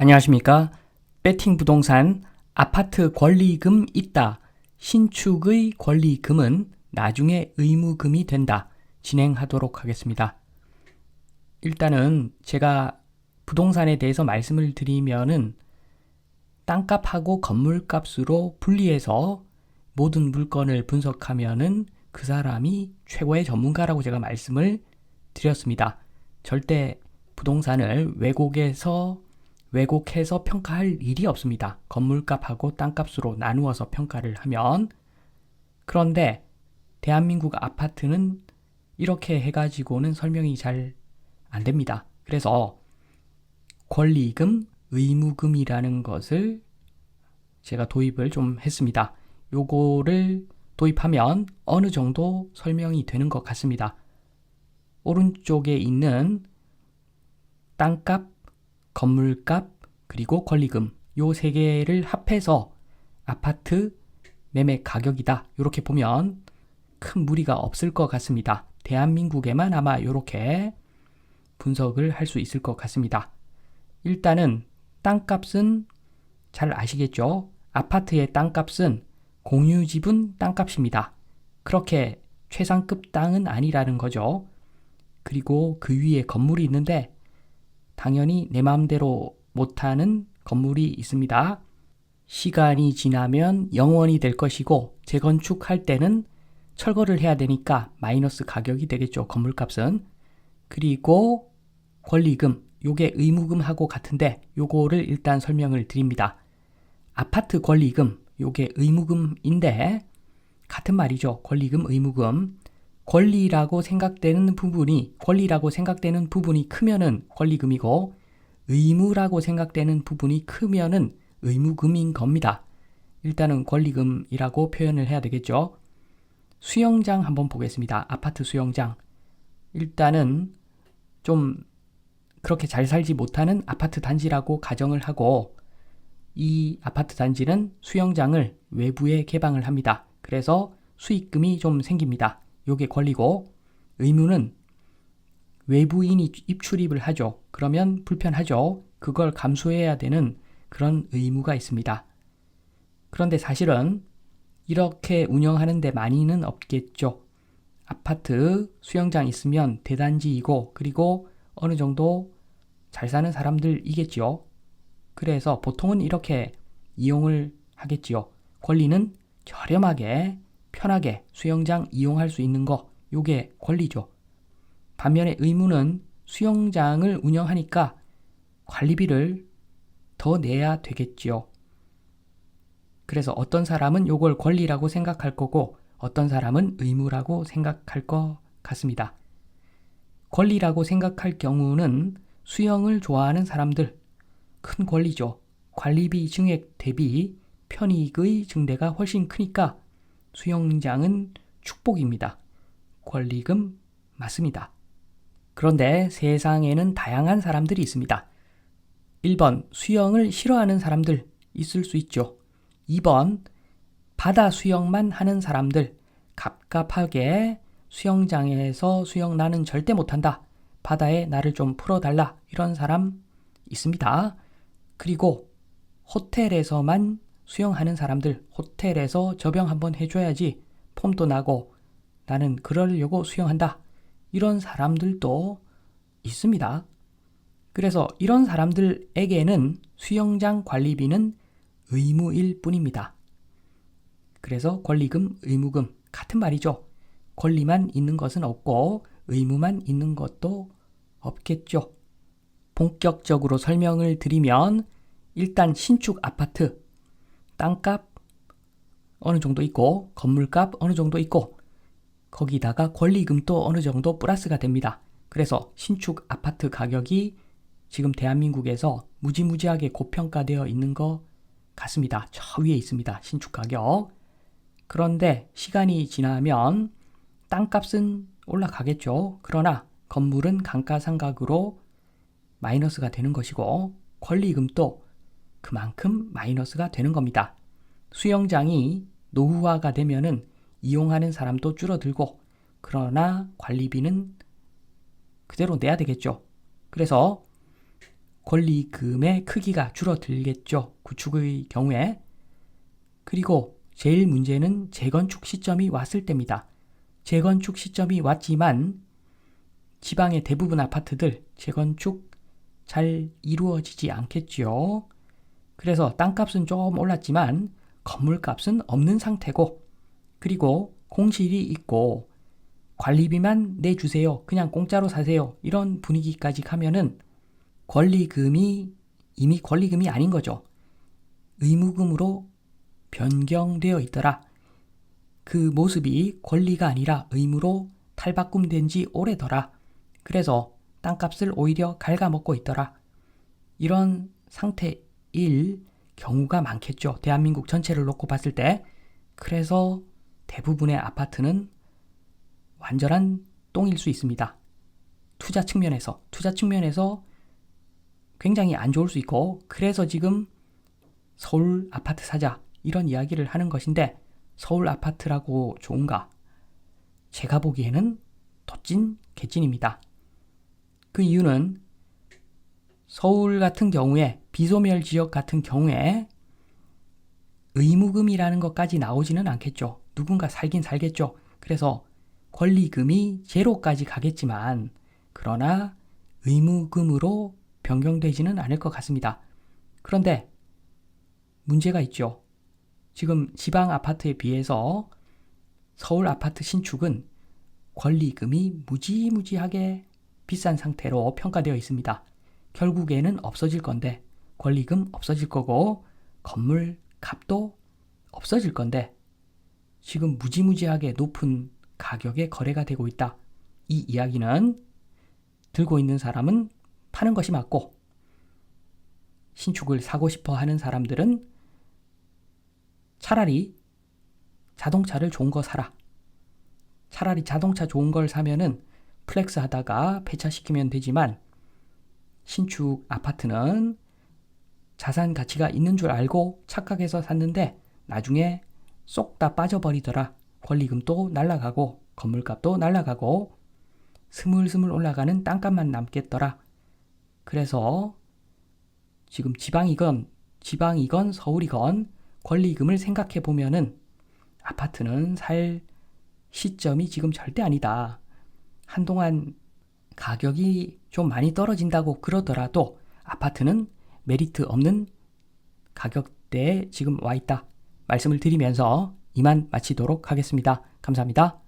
안녕하십니까? 배팅 부동산 아파트 권리금 있다. 신축의 권리금은 나중에 의무금이 된다. 진행하도록 하겠습니다. 일단은 제가 부동산에 대해서 말씀을 드리면은 땅값하고 건물값으로 분리해서 모든 물건을 분석하면은 그 사람이 최고의 전문가라고 제가 말씀을 드렸습니다. 절대 부동산을 왜곡해서 평가할 일이 없습니다. 건물값하고 땅값으로 나누어서 평가를 하면. 그런데 대한민국 아파트는 이렇게 해가지고는 설명이 잘 안 됩니다. 그래서 권리금, 의무금이라는 것을 제가 도입을 좀 했습니다. 요거를 도입하면 어느 정도 설명이 되는 것 같습니다. 오른쪽에 있는 땅값, 건물값, 그리고 권리금 요 세 개를 합해서 아파트 매매 가격이다. 이렇게 보면 큰 무리가 없을 것 같습니다. 대한민국에만 아마 이렇게 분석을 할 수 있을 것 같습니다. 일단은 땅값은 잘 아시겠죠? 아파트의 땅값은 공유지분 땅값입니다. 그렇게 최상급 땅은 아니라는 거죠. 그리고 그 위에 건물이 있는데 당연히 내 마음대로 못하는 건물이 있습니다. 시간이 지나면 영원이 될 것이고 재건축할 때는 철거를 해야 되니까 마이너스 가격이 되겠죠. 건물값은. 그리고 권리금, 요게 의무금하고 같은데 요거를 일단 설명을 드립니다. 아파트 권리금, 요게 의무금인데 같은 말이죠. 권리금, 의무금. 권리라고 생각되는 부분이 크면은 권리금이고 의무라고 생각되는 부분이 크면은 의무금인 겁니다. 일단은 권리금이라고 표현을 해야 되겠죠. 수영장 한번 보겠습니다. 아파트 수영장. 일단은 좀 그렇게 잘 살지 못하는 아파트 단지라고 가정을 하고 이 아파트 단지는 수영장을 외부에 개방을 합니다. 그래서 수익금이 좀 생깁니다. 요게 권리고 의무는 외부인이 입출입을 하죠. 그러면 불편하죠. 그걸 감수해야 되는 그런 의무가 있습니다. 그런데 사실은 이렇게 운영하는 데 많이는 없겠죠. 아파트 수영장 있으면 대단지이고 그리고 어느 정도 잘 사는 사람들이겠지요. 그래서 보통은 이렇게 이용을 하겠지요. 권리는 저렴하게 편하게 수영장 이용할 수 있는 거 요게 권리죠. 반면에 의무는 수영장을 운영하니까 관리비를 더 내야 되겠지요. 그래서 어떤 사람은 요걸 권리라고 생각할 거고 어떤 사람은 의무라고 생각할 것 같습니다. 권리라고 생각할 경우는 수영을 좋아하는 사람들 큰 권리죠. 관리비 증액 대비 편익의 증대가 훨씬 크니까 수영장은 축복입니다. 권리금 맞습니다. 그런데 세상에는 다양한 사람들이 있습니다. 1번 수영을 싫어하는 사람들 있을 수 있죠. 2번 바다 수영만 하는 사람들 갑갑하게 수영장에서 수영 나는 절대 못한다. 바다에 나를 좀 풀어달라. 이런 사람 있습니다. 그리고 호텔에서만 수영하는 사람들 호텔에서 접영 한번 해줘야지 폼도 나고 나는 그러려고 수영한다. 이런 사람들도 있습니다. 그래서 이런 사람들에게는 수영장 관리비는 의무일 뿐입니다. 그래서 권리금, 의무금 같은 말이죠. 권리만 있는 것은 없고 의무만 있는 것도 없겠죠. 본격적으로 설명을 드리면 일단 신축 아파트 땅값 어느 정도 있고 건물값 어느 정도 있고 거기다가 권리금도 어느 정도 플러스가 됩니다. 그래서 신축 아파트 가격이 지금 대한민국에서 무지무지하게 고평가되어 있는 것 같습니다. 저 위에 있습니다. 신축 가격. 그런데 시간이 지나면 땅값은 올라가겠죠. 그러나 건물은 감가상각으로 마이너스가 되는 것이고 권리금도 그만큼 마이너스가 되는 겁니다. 수영장이 노후화가 되면은 이용하는 사람도 줄어들고 그러나 관리비는 그대로 내야 되겠죠. 그래서 권리금의 크기가 줄어들겠죠. 구축의 경우에. 그리고 제일 문제는 재건축 시점이 왔을 때입니다. 재건축 시점이 왔지만 지방의 대부분 아파트들 재건축 잘 이루어지지 않겠죠. 그래서 땅값은 좀 올랐지만 건물값은 없는 상태고, 그리고 공실이 있고 관리비만 내주세요, 그냥 공짜로 사세요, 이런 분위기까지 가면은 권리금이 이미 권리금이 아닌 거죠. 의무금으로 변경되어 있더라. 그 모습이 권리가 아니라 의무로 탈바꿈된 지 오래더라. 그래서 땅값을 오히려 갉아먹고 있더라. 이런 상태일 경우가 많겠죠. 대한민국 전체를 놓고 봤을 때. 그래서 대부분의 아파트는 완전한 똥일 수 있습니다. 투자 측면에서 굉장히 안 좋을 수 있고, 그래서 지금 서울 아파트 사자 이런 이야기를 하는 것인데, 서울 아파트라고 좋은가? 제가 보기에는 도찐 개찐입니다. 그 이유는 서울 같은 경우에, 비소멸 지역 같은 경우에 의무금이라는 것까지 나오지는 않겠죠. 누군가 살긴 살겠죠. 그래서 권리금이 제로까지 가겠지만, 그러나 의무금으로 변경되지는 않을 것 같습니다. 그런데 문제가 있죠. 지금 지방 아파트에 비해서 서울 아파트 신축은 권리금이 무지무지하게 비싼 상태로 평가되어 있습니다. 결국에는 없어질 건데, 권리금 없어질 거고 건물 값도 없어질 건데, 지금 무지무지하게 높은 가격에 거래가 되고 있다. 이 이야기는 들고 있는 사람은 파는 것이 맞고, 신축을 사고 싶어 하는 사람들은 차라리 자동차를 좋은 거 사라. 차라리 자동차 좋은 걸 사면은 플렉스 하다가 폐차시키면 되지만, 신축 아파트는 자산 가치가 있는 줄 알고 착각해서 샀는데 나중에 쏙 다 빠져버리더라. 권리금도 날아가고 건물값도 날아가고 스물스물 올라가는 땅값만 남겠더라. 그래서 지금 지방이건 서울이건 권리금을 생각해 보면은 아파트는 살 시점이 지금 절대 아니다. 한동안 가격이 좀 많이 떨어진다고 그러더라도 아파트는 메리트 없는 가격대에 지금 와 있다. 말씀을 드리면서 이만 마치도록 하겠습니다. 감사합니다.